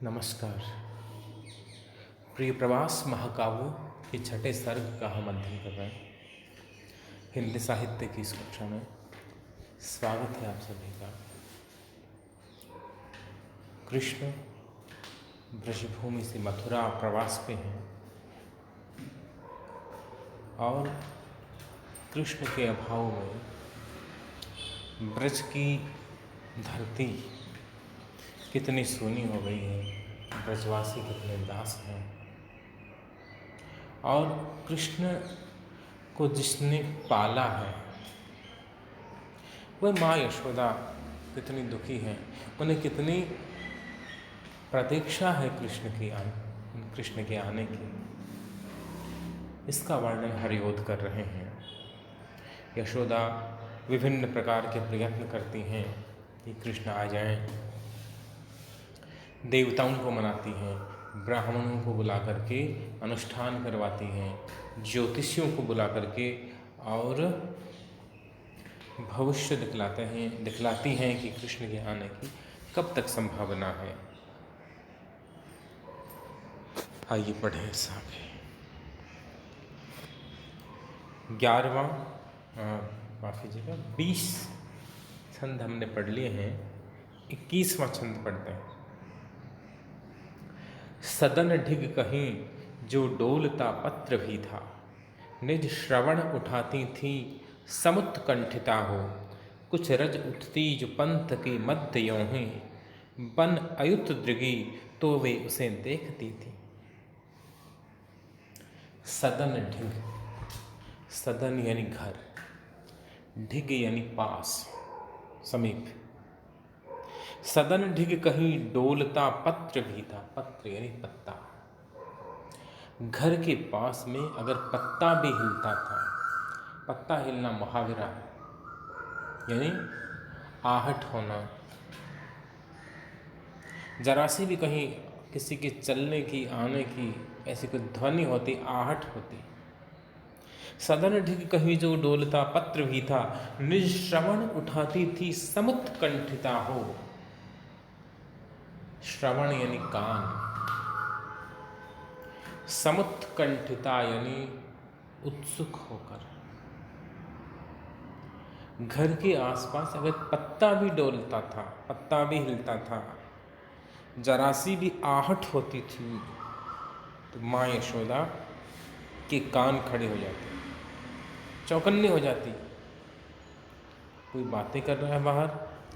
नमस्कार। प्रिय प्रवास महाकाव्य के छठे सर्ग का हम अध्ययन कर रहे हैं हिंदी साहित्य की इस कक्षा में। स्वागत है आप सभी का। कृष्ण ब्रजभूमि से मथुरा प्रवास पे हैं और कृष्ण के अभाव में ब्रज की धरती कितनी सूनी हो गई है, ब्रजवासी कितने दास हैं। और कृष्ण को जिसने पाला है वह माँ यशोदा कितनी दुखी है, उन्हें कितनी प्रतीक्षा है कृष्ण के आने की। इसका वर्णन हरिओद कर रहे हैं। यशोदा विभिन्न प्रकार के प्रयत्न करती हैं कि कृष्ण आ जाएं, देवताओं को मनाती हैं, ब्राह्मणों को बुला करके अनुष्ठान करवाती हैं, ज्योतिषियों को बुला करके और भविष्य दिखलाती हैं कि कृष्ण के आने की कब तक संभावना है। आइए पढ़ें इस आगे। 20 छंद हमने पढ़ लिए हैं, 21वां छंद पढ़ते हैं। सदन ढिग कहीं जो डोलता पत्र भी था, निज श्रवण उठाती थी समुत्कंठिता हो। कुछ रज उठती जो पंथ के मध्य यों बन अयुत दृगी, तो वे उसे देखती थी। सदन ढिग, सदन यानी घर, ढिग यानी पास, समीप। सदन ढिग कहीं डोलता पत्र भी था, पत्र यानी पत्ता। घर के पास में अगर पत्ता भी हिलता था, पत्ता हिलना मुहावरा है, यानी आहट होना। जरा सी भी कहीं किसी के चलने की, आने की ऐसी कोई ध्वनि होती, आहट होती। सदन ढिग कहीं जो डोलता पत्र भी था, निज श्रवण उठाती थी समुत्कंठिता हो। श्रवण यानी कान, समुत्कंठिता यानी उत्सुक होकर। घर के आसपास अगर पत्ता भी डोलता था, पत्ता भी हिलता था, जरा सी भी आहट होती थी, तो माँ यशोदा के कान खड़े हो जाते, चौकन्नी हो जाती। कोई बातें कर रहा है बाहर,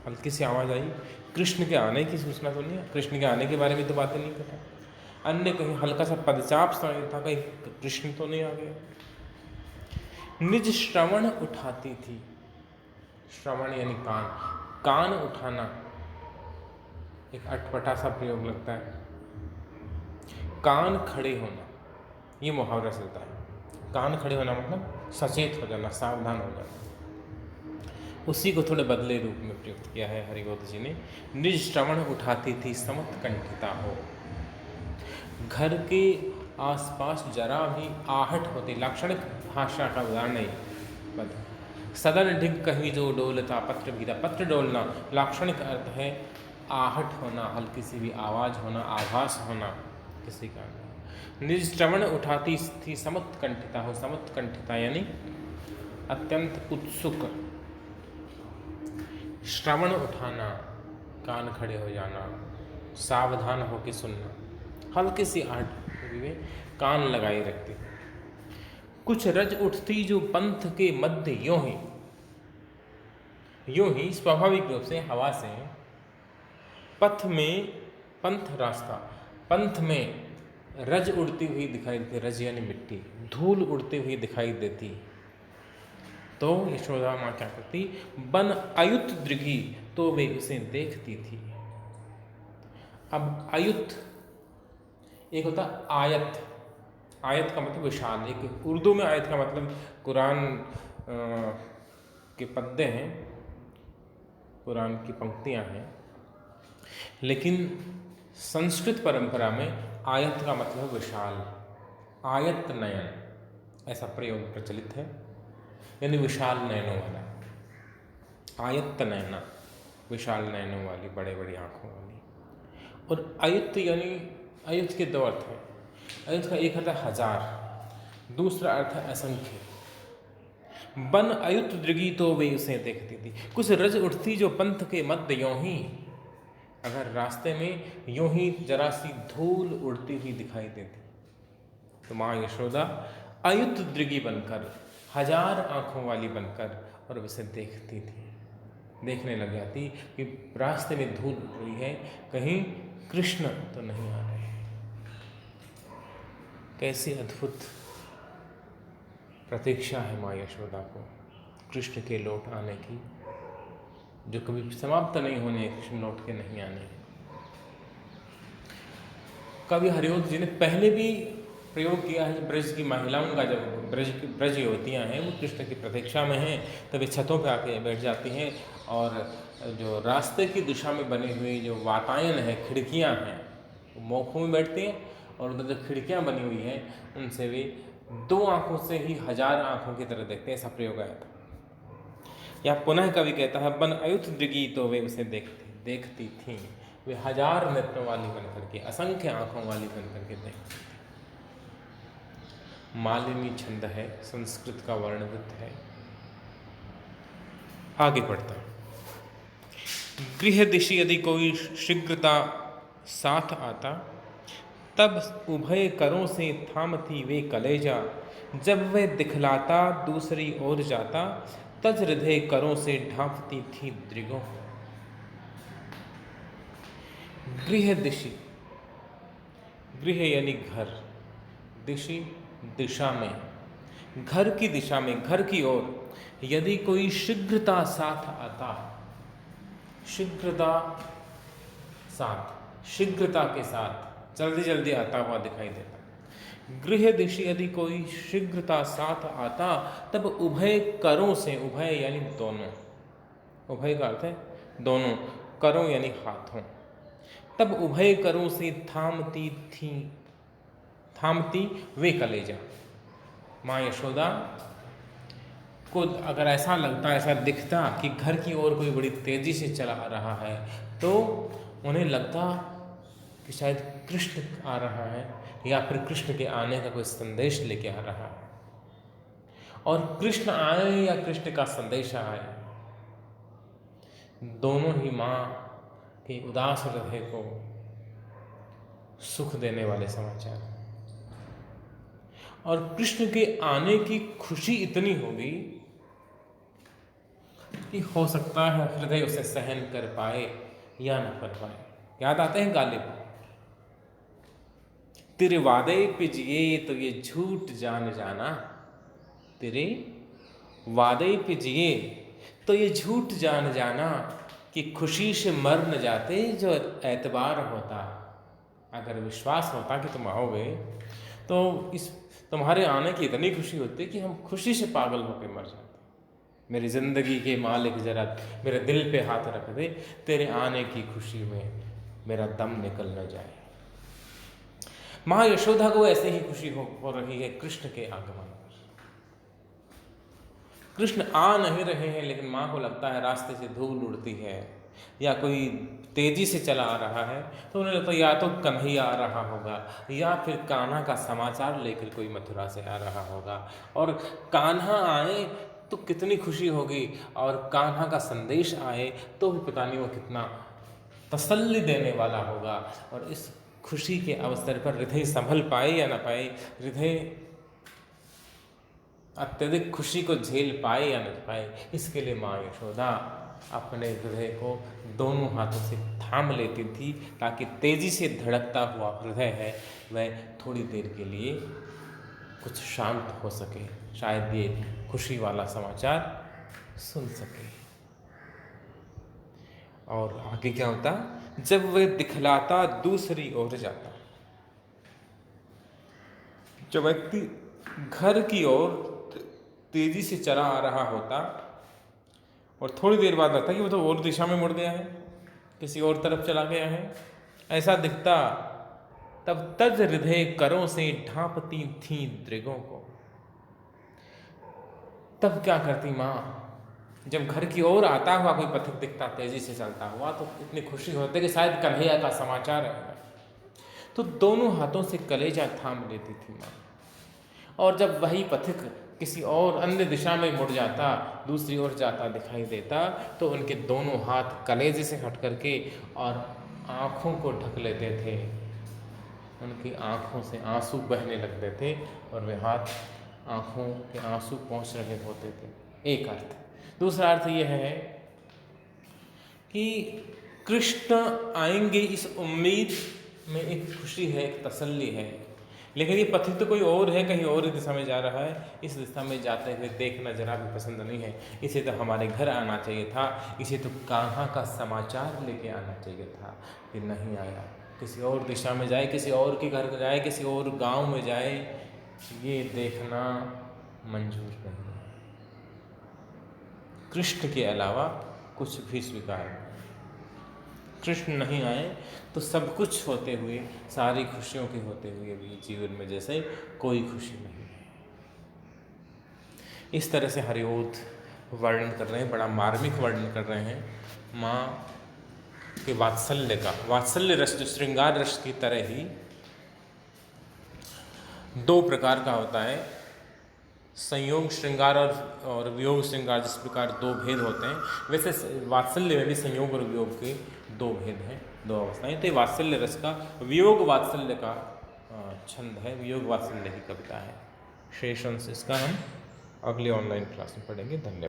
हल्की सी आवाज़ आई, कृष्ण के आने की सूचना तो नहीं है, कृष्ण के आने के बारे में तो बातें नहीं कर रहा। अन्य कहीं हल्का सा पदचाप सा था, कहीं कृष्ण तो नहीं आ गया। निज श्रवण उठाती थी, श्रवण यानी कान, कान उठाना एक अटपटा सा प्रयोग लगता है। कान खड़े होना, ये मुहावरा चलता है। कान खड़े होना मतलब सचेत हो जाना, सावधान हो जाना। उसी को थोड़े बदले रूप में प्रयुक्त किया है हरिगोद जी ने। निज श्रवण उठाती थी समुत्कंठिता हो। घर के आसपास जरा भी आहट होती, लाक्षणिक भाषा का उदाहरण नहीं। सदन ढिग कहीं जो डोलता पत्र भी था, पत्र डोलना लाक्षणिक अर्थ है आहट होना, हल्की सी भी आवाज़ होना, आभास होना किसी का। निज श्रवण उठाती थी समुत्कंठिता हो। समुत्कंठिता यानी अत्यंत उत्सुक। श्रवण उठाना, कान खड़े हो जाना, सावधान होकर सुनना, हल्की सी आहट में कान लगाए रखती। कुछ रज उठती जो पंथ के मध्य यूं ही स्वाभाविक रूप से हवा से पथ में, पंथ रास्ता, पंथ में रज उड़ती हुई दिखाई देती। रज यानी मिट्टी, धूल उड़ती हुई दिखाई देती। तो यशोदा माँ क्या करती, बन अयुत दृघी, तो वे उसे देखती थी। अब अयुत एक होता आयत, आयत का मतलब विशाल। एक उर्दू में आयत का मतलब कुरान के पद्य हैं, कुरान की पंक्तियां हैं, लेकिन संस्कृत परंपरा में आयत का मतलब विशाल, आयत नयन ऐसा प्रयोग प्रचलित है, यानी विशाल नयनों वाला। आयत नयना, विशाल नयनों वाली, बड़े बड़ी आँखों वाली। और अयुत यानी अयुत के दो अर्थ हैं। अयुत का एक अर्थ है हजार, दूसरा अर्थ है असंख्य। बन अयुत दृगी तो वे उसे देखती थी। कुछ रज उठती जो पंथ के मध्य यों ही, अगर रास्ते में यूं ही जरा सी धूल उड़ती हुई दिखाई देती तो माँ यशोदा अयुत दृगी बनकर, हजार आंखों वाली बनकर और उसे देखती थी, देखने लग जाती कि रास्ते में धूल उड़ रही है, कहीं कृष्ण तो नहीं आ रहे। कैसी अद्भुत प्रतीक्षा है माँ यशोदा को कृष्ण के लौट आने की, जो कभी समाप्त नहीं होने, कृष्ण लौट के नहीं आने। कवि हरिवंश जी ने पहले भी प्रयोग किया है। ब्रज की महिलाओं का, जब ब्रज युवतियाँ हैं वो कृष्ण की प्रतीक्षा में हैं, तब छतों पे आके बैठ जाती हैं और जो रास्ते की दिशा में बनी हुई जो वातायन है, खिड़कियाँ हैं, वो मौखों में बैठती हैं और उधर जो खिड़कियाँ बनी हुई हैं उनसे वे दो आंखों से ही हजार आंखों की तरह देखते हैं। ऐसा प्रयोग आया था। या पुनः कवि कहता है बन अयुत दृगी तो वे उसे देखती थीं, वे हजार नेत्रों वाली बन करके, असंख्य आंखों वाली बन करके देखती थी। मालिनी छंद है, संस्कृत का वर्णवृत्त है। आगे बढ़ता है। गृह दिशि यदि कोई शीघ्रता साथ आता, तब उभय करों से थामती वे कलेजा, जब वह दिखलाता दूसरी ओर जाता, तज हृदय करों से ढांपती थी दृगों। गृह दिशि, गृह यानी घर, दिशि दिशा में, घर की दिशा में, घर की ओर यदि कोई शीघ्रता साथ आता, शीघ्रता साथ, शीघ्रता के साथ जल्दी जल्दी आता हुआ दिखाई देता। गृह दिशि यदि कोई शीघ्रता साथ आता, तब उभय करों से, उभय यानी दोनों, उभय का अर्थ है दोनों, करों यानी हाथों, तब उभय करों से थामती वे कलेजा। माँ यशोदा को अगर ऐसा लगता, ऐसा दिखता कि घर की ओर कोई बड़ी तेजी से चला आ रहा है, तो उन्हें लगता कि शायद कृष्ण आ रहा है या फिर कृष्ण के आने का कोई संदेश लेके आ रहा है। और कृष्ण आए या कृष्ण का संदेश आए, दोनों ही माँ के उदास हृदय को सुख देने वाले समाचार। और कृष्ण के आने की खुशी इतनी होगी कि हो सकता है हृदय उसे सहन कर पाए या न कर पाए। याद आते हैं गालिब, तेरे वादे पे जिए तो ये झूठ जान जाना, तेरे वादे पे जिए तो ये झूठ जान जाना, कि खुशी से मर न जाते जो एतबार होता। अगर विश्वास होता कि तुम आओगे तो इस तुम्हारे आने की इतनी खुशी होती कि हम खुशी से पागल होकर मर जाते। मेरी ज़िंदगी के मालिक जरा मेरे दिल पे हाथ रख दे, तेरे आने की खुशी में मेरा दम निकल न जाए। माँ यशोदा को ऐसे ही खुशी हो रही है कृष्ण के आगमन पर। कृष्ण आ नहीं रहे हैं, लेकिन माँ को लगता है रास्ते से धूल उड़ती है या कोई तेजी से चला आ रहा है, तो उन्हें लगता है या तो कन्हैया आ रहा होगा या फिर कान्हा का समाचार लेकर कोई मथुरा से आ रहा होगा। और कान्हा आए तो कितनी खुशी होगी, और कान्हा का संदेश आए तो भी पता नहीं वो कितना तसल्ली देने वाला होगा। और इस खुशी के अवसर पर हृदय संभल पाए या ना पाए, हृदय अत्यधिक खुशी को झेल पाए या न पाए, इसके लिए माँ यशोदा अपने हृदय को दोनों हाथों से थाम लेती थी, ताकि तेजी से धड़कता हुआ हृदय है वह थोड़ी देर के लिए कुछ शांत हो सके, शायद ये खुशी वाला समाचार सुन सके। और आगे क्या होता, जब वह दिखलाता दूसरी ओर जाता। जब व्यक्ति घर की ओर तेजी से चला आ रहा होता और थोड़ी देर बाद लगता कि वो तो और दिशा में मुड़ गया है, किसी और तरफ चला गया है, ऐसा दिखता, तब तज हृदय करों से ढांपती थी दृगों को। तब क्या करती माँ, जब घर की ओर आता हुआ कोई पथिक दिखता तेजी से चलता हुआ तो इतनी खुशी होती कि शायद कन्हैया का समाचार आएगा। तो दोनों हाथों से कलेजा थाम लेती थी माँ। और जब वही पथिक किसी और अन्य दिशा में मुड़ जाता, दूसरी ओर जाता दिखाई देता, तो उनके दोनों हाथ कलेजे से हट करके और आँखों को ढक लेते थे। उनकी आँखों से आंसू बहने लगते थे और वे हाथ आँखों के आंसू पहुँच रहे होते थे। एक अर्थ। दूसरा अर्थ यह है कि कृष्ण आएंगे इस उम्मीद में एक खुशी है, एक तसल्ली है। लेकिन ये पथिक तो कोई और है, कहीं और दिशा में जा रहा है, इस दिशा में जाते हुए देखना जरा भी पसंद नहीं है। इसे तो हमारे घर आना चाहिए था, इसे तो कान्हा का समाचार लेके आना चाहिए था, ये नहीं आया। किसी और दिशा में जाए, किसी और के घर जाए, किसी और गांव में जाए, ये देखना मंजूर नहीं है। कृष्ण के अलावा कुछ भी स्वीकार नहीं। कृष्ण नहीं आए तो सब कुछ होते हुए, सारी खुशियों के होते हुए भी जीवन में जैसे कोई खुशी नहीं है। इस तरह से हरिओद वर्णन कर रहे हैं, बड़ा मार्मिक वर्णन कर रहे हैं माँ के वात्सल्य का। वात्सल्य रस जो श्रृंगार रस की तरह ही दो प्रकार का होता है, संयोग श्रृंगार और वियोग श्रृंगार। जिस प्रकार दो भेद होते हैं, वैसे वात्सल्य में भी संयोग और वियोग के दो भेद हैं, दो अवस्थाएं। तो ये वात्सल्य रस का वियोग वात्सल्य का छंद है, वियोग वात्सल्य की कविता है। शेष अंश इसका हम अगले ऑनलाइन क्लास में पढ़ेंगे। धन्यवाद।